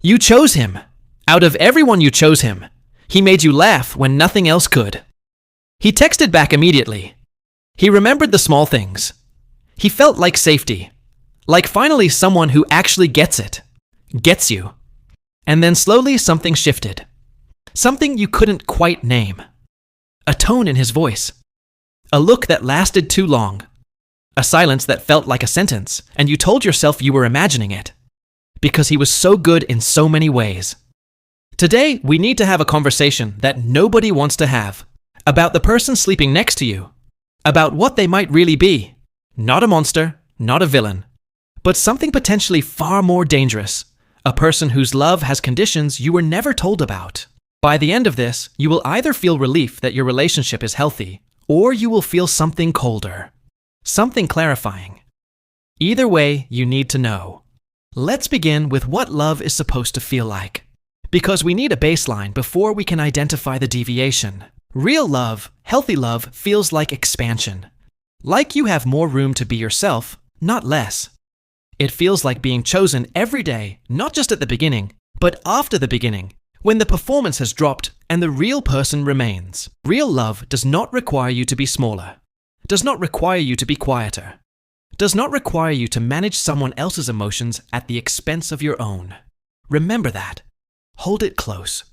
You chose him. Out of everyone, you chose him. He made you laugh when nothing else could. He texted back immediately. He remembered the small things. He felt like safety. Like finally someone who actually gets it. Gets you. And then slowly something shifted. Something you couldn't quite name. A tone in his voice. A look that lasted too long. A silence that felt like a sentence, and you told yourself you were imagining it. Because he was so good in so many ways. Today, we need to have a conversation that nobody wants to have. About the person sleeping next to you. About what they might really be. Not a monster, not a villain. But something potentially far more dangerous. A person whose love has conditions you were never told about. By the end of this, you will either feel relief that your relationship is healthy, or you will feel something colder. Something clarifying. Either way, you need to know. Let's begin with what love is supposed to feel like. Because we need a baseline before we can identify the deviation. Real love, healthy love, feels like expansion. Like you have more room to be yourself, not less. It feels like being chosen every day, not just at the beginning, but after the beginning, when the performance has dropped and the real person remains. Real love does not require you to be smaller, does not require you to be quieter, does not require you to manage someone else's emotions at the expense of your own. Remember that. Hold it close.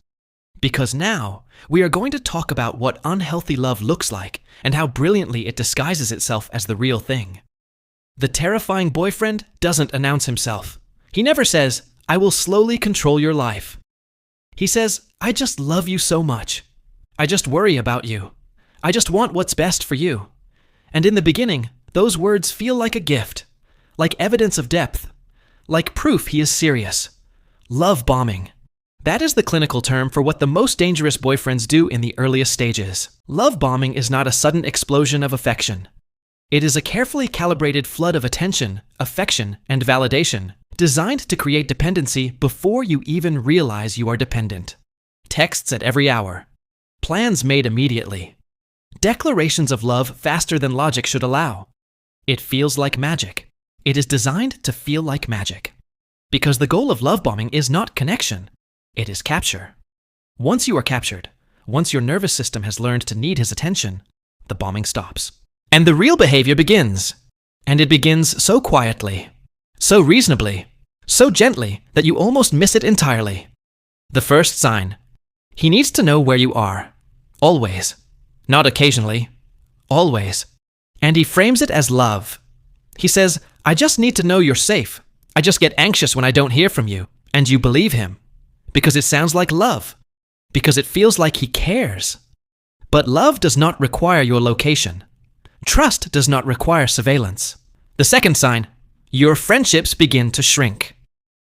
Because now, we are going to talk about what unhealthy love looks like and how brilliantly it disguises itself as the real thing. The terrifying boyfriend doesn't announce himself. He never says, "I will slowly control your life." He says, "I just love you so much. I just worry about you. I just want what's best for you." And in the beginning, those words feel like a gift, like evidence of depth, like proof he is serious. Love bombing. That is the clinical term for what the most dangerous boyfriends do in the earliest stages. Love bombing is not a sudden explosion of affection. It is a carefully calibrated flood of attention, affection, and validation, designed to create dependency before you even realize you are dependent. Texts at every hour. Plans made immediately. Declarations of love faster than logic should allow. It feels like magic. It is designed to feel like magic. Because the goal of love bombing is not connection. It is capture. Once you are captured, once your nervous system has learned to need his attention, the bombing stops. And the real behavior begins. And it begins so quietly, so reasonably, so gently that you almost miss it entirely. The first sign. He needs to know where you are. Always. Not occasionally. Always. And he frames it as love. He says, "I just need to know you're safe. I just get anxious when I don't hear from you." And you believe him. Because it sounds like love. Because it feels like he cares. But love does not require your location. Trust does not require surveillance. The second sign, your friendships begin to shrink.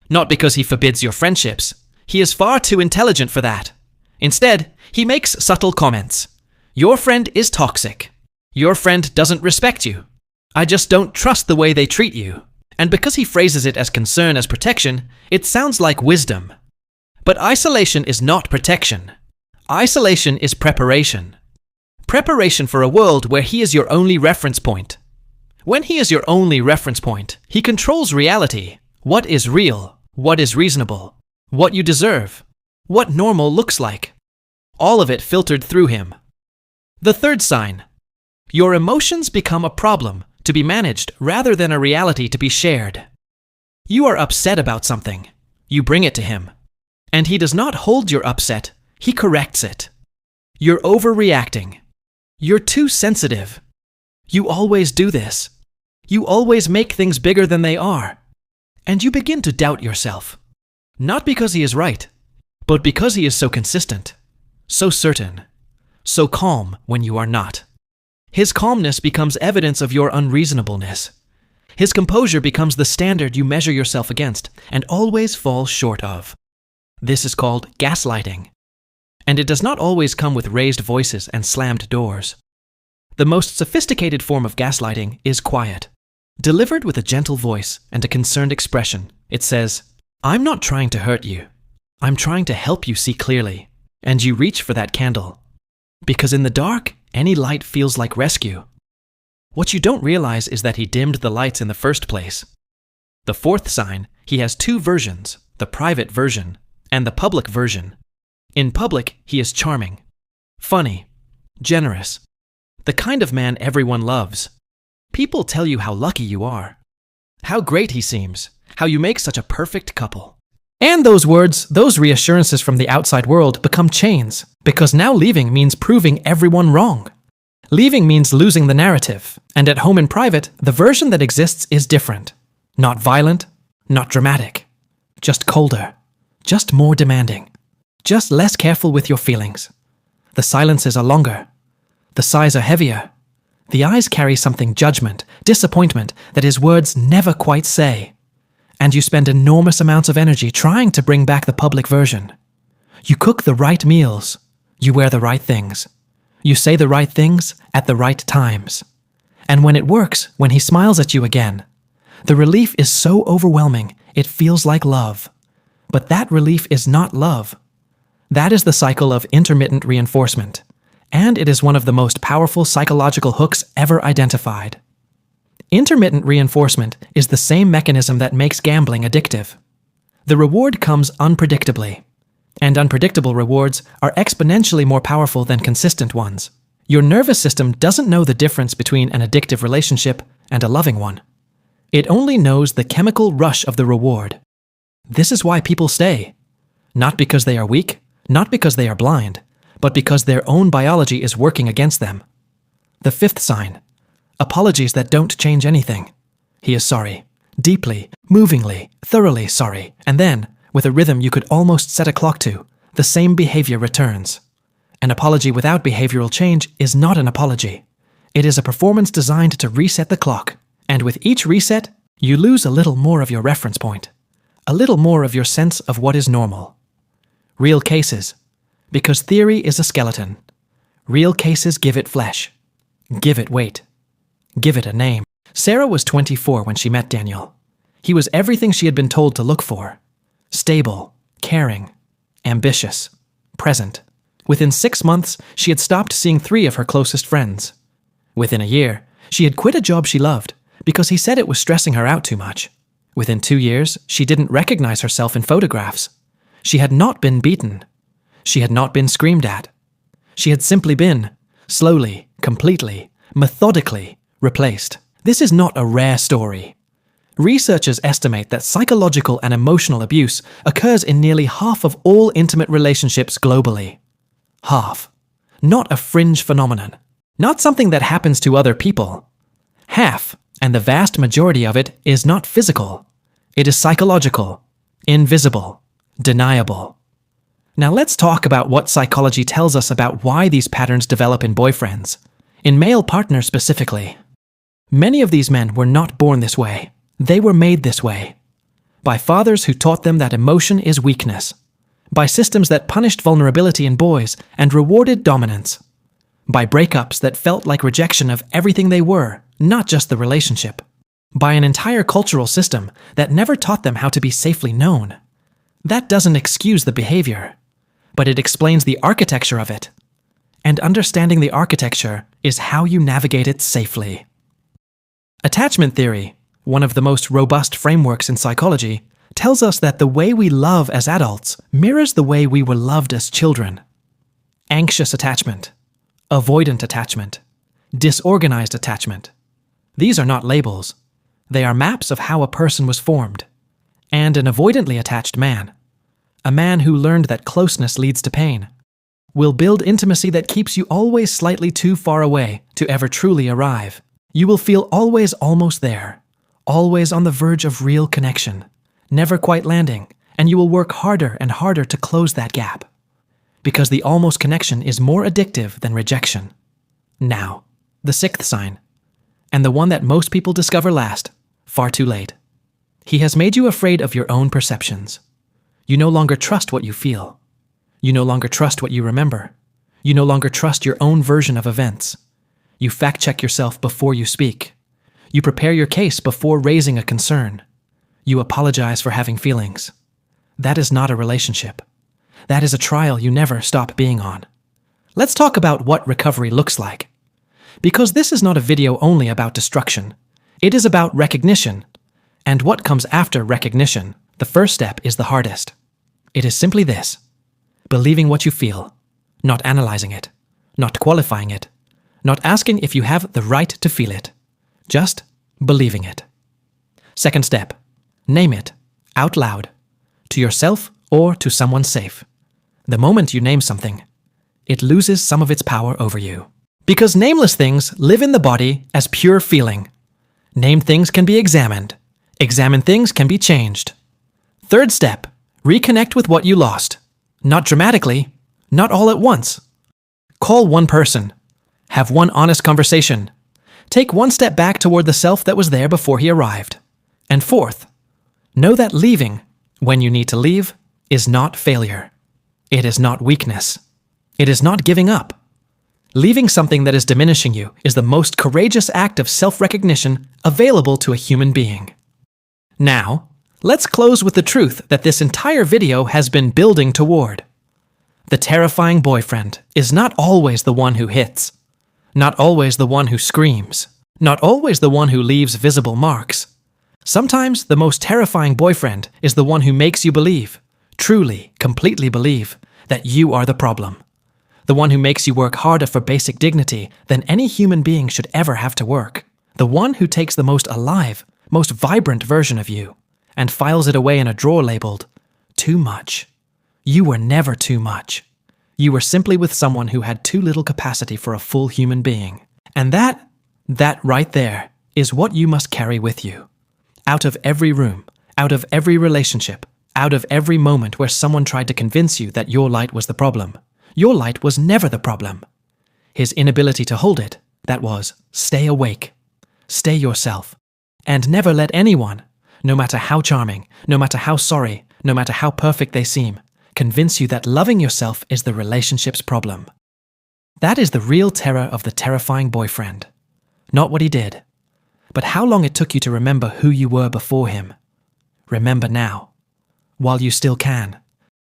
Not because he forbids your friendships. He is far too intelligent for that. Instead, he makes subtle comments. Your friend is toxic. Your friend doesn't respect you. I just don't trust the way they treat you. And because he phrases it as concern as protection, it sounds like wisdom. But isolation is not protection. Isolation is preparation. Preparation for a world where he is your only reference point. When he is your only reference point, he controls reality. What is real? What is reasonable? What you deserve? What normal looks like? All of it filtered through him. The third sign. Your emotions become a problem to be managed rather than a reality to be shared. You are upset about something. You bring it to him. And he does not hold your upset. He corrects it. You're overreacting. You're too sensitive. You always do this. You always make things bigger than they are. And you begin to doubt yourself. Not because he is right, but because he is so consistent, so certain, so calm when you are not. His calmness becomes evidence of your unreasonableness. His composure becomes the standard you measure yourself against and always fall short of. This is called gaslighting. And it does not always come with raised voices and slammed doors. The most sophisticated form of gaslighting is quiet. Delivered with a gentle voice and a concerned expression, it says, "I'm not trying to hurt you. I'm trying to help you see clearly." And you reach for that candle. Because in the dark, any light feels like rescue. What you don't realize is that he dimmed the lights in the first place. The fourth sign, he has two versions, the private version, and the public version. In public, he is charming, funny, generous, the kind of man everyone loves. People tell you how lucky you are, how great he seems, how you make such a perfect couple. And those words, those reassurances from the outside world become chains, because now leaving means proving everyone wrong. Leaving means losing the narrative, and at home in private, the version that exists is different. Not violent, not dramatic, just colder, just more demanding, just less careful with your feelings. The silences are longer, the sighs are heavier, the eyes carry something judgment, disappointment that his words never quite say. And you spend enormous amounts of energy trying to bring back the public version. You cook the right meals, you wear the right things, you say the right things at the right times. And when it works, when he smiles at you again, the relief is so overwhelming, it feels like love. But that relief is not love. That is the cycle of intermittent reinforcement, and it is one of the most powerful psychological hooks ever identified. Intermittent reinforcement is the same mechanism that makes gambling addictive. The reward comes unpredictably, and unpredictable rewards are exponentially more powerful than consistent ones. Your nervous system doesn't know the difference between an addictive relationship and a loving one. It only knows the chemical rush of the reward. This is why people stay. Not because they are weak, not because they are blind, but because their own biology is working against them. The fifth sign. Apologies that don't change anything. He is sorry. Deeply, movingly, thoroughly sorry. And then, with a rhythm you could almost set a clock to, the same behavior returns. An apology without behavioral change is not an apology. It is a performance designed to reset the clock. And with each reset, you lose a little more of your reference point. A little more of your sense of what is normal. Real cases. Because theory is a skeleton. Real cases give it flesh. Give it weight. Give it a name. Sarah was 24 when she met Daniel. He was everything she had been told to look for. Stable, caring, ambitious, present. Within 6 months, she had stopped seeing 3 of her closest friends. Within a year, she had quit a job she loved because he said it was stressing her out too much. Within 2 years, she didn't recognize herself in photographs. She had not been beaten. She had not been screamed at. She had simply been, slowly, completely, methodically, replaced. This is not a rare story. Researchers estimate that psychological and emotional abuse occurs in nearly half of all intimate relationships globally. Half. Not a fringe phenomenon. Not something that happens to other people. Half, and the vast majority of it, is not physical. It is psychological, invisible, deniable. Now let's talk about what psychology tells us about why these patterns develop in boyfriends, in male partners specifically. Many of these men were not born this way. They were made this way. By fathers who taught them that emotion is weakness. By systems that punished vulnerability in boys and rewarded dominance. By breakups that felt like rejection of everything they were, not just the relationship. By an entire cultural system that never taught them how to be safely known. That doesn't excuse the behavior, but it explains the architecture of it. And understanding the architecture is how you navigate it safely. Attachment theory, one of the most robust frameworks in psychology, tells us that the way we love as adults mirrors the way we were loved as children. Anxious attachment, avoidant attachment, disorganized attachment. These are not labels. They are maps of how a person was formed. And an avoidantly attached man, a man who learned that closeness leads to pain, will build intimacy that keeps you always slightly too far away to ever truly arrive. You will feel always almost there, always on the verge of real connection, never quite landing, and you will work harder and harder to close that gap. Because the almost connection is more addictive than rejection. Now, the sixth sign, and the one that most people discover last, far too late. He has made you afraid of your own perceptions. You no longer trust what you feel. You no longer trust what you remember. You no longer trust your own version of events. You fact-check yourself before you speak. You prepare your case before raising a concern. You apologize for having feelings. That is not a relationship. That is a trial you never stop being on. Let's talk about what recovery looks like. Because this is not a video only about destruction. It is about recognition. And what comes after recognition, The first step is the hardest. It is simply this: believing what you feel, not analyzing it, not qualifying it, not asking if you have the right to feel it, just believing it. Second step: name it, out loud, to yourself or to someone safe. The moment you name something, it loses some of its power over you. Because nameless things live in the body as pure feeling. Named things can be examined. Examined things can be changed. Third step: reconnect with what you lost. Not dramatically, not all at once. Call one person. Have one honest conversation. Take one step back toward the self that was there before he arrived. And fourth, know that leaving, when you need to leave, is not failure. It is not weakness. It is not giving up. Leaving something that is diminishing you is the most courageous act of self-recognition available to a human being. Now, let's close with the truth that this entire video has been building toward. The terrifying boyfriend is not always the one who hits, not always the one who screams, not always the one who leaves visible marks. Sometimes the most terrifying boyfriend is the one who makes you believe, truly, completely believe, that you are the problem. The one who makes you work harder for basic dignity than any human being should ever have to work. The one who takes the most alive, most vibrant version of you and files it away in a drawer labeled, too much. You were never too much. You were simply with someone who had too little capacity for a full human being. And that right there is what you must carry with you. Out of every room, out of every relationship, out of every moment where someone tried to convince you that your light was the problem. Your light was never the problem. His inability to hold it, that was, stay awake, stay yourself, and never let anyone, no matter how charming, no matter how sorry, no matter how perfect they seem, convince you that loving yourself is the relationship's problem. That is the real terror of the terrifying boyfriend. Not what he did, but how long it took you to remember who you were before him. Remember now, while you still can.